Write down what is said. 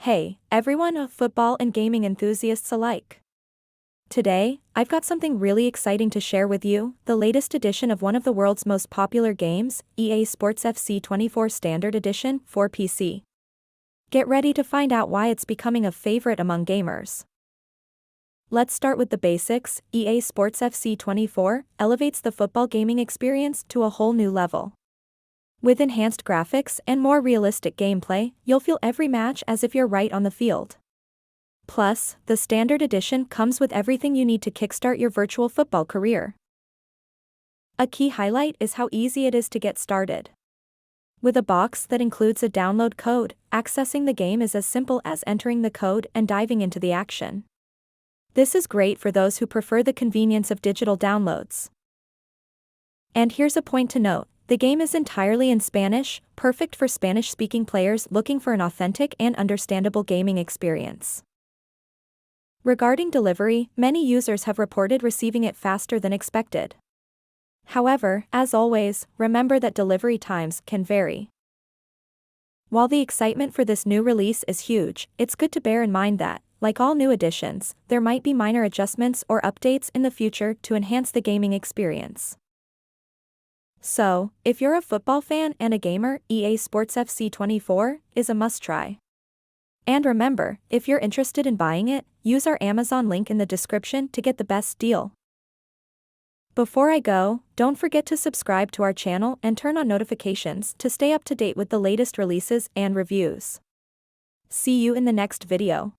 Hey, everyone of football and gaming enthusiasts alike. Today, I've got something really exciting to share with you, the latest edition of one of the world's most popular games, EA Sports FC 24 Standard Edition for PC. Get ready to find out why it's becoming a favorite among gamers. Let's start with the basics. EA Sports FC 24 elevates the football gaming experience to a whole new level. With enhanced graphics and more realistic gameplay, you'll feel every match as if you're right on the field. Plus, the Standard Edition comes with everything you need to kickstart your virtual football career. A key highlight is how easy it is to get started. With a box that includes a download code, accessing the game is as simple as entering the code and diving into the action. This is great for those who prefer the convenience of digital downloads. And here's a point to note. The game is entirely in Spanish, perfect for Spanish-speaking players looking for an authentic and understandable gaming experience. Regarding delivery, many users have reported receiving it faster than expected. However, as always, remember that delivery times can vary. While the excitement for this new release is huge, it's good to bear in mind that, like all new additions, there might be minor adjustments or updates in the future to enhance the gaming experience. So, if you're a football fan and a gamer, EA Sports FC 24 is a must-try. And remember, if you're interested in buying it, use our Amazon link in the description to get the best deal. Before I go, don't forget to subscribe to our channel and turn on notifications to stay up to date with the latest releases and reviews. See you in the next video.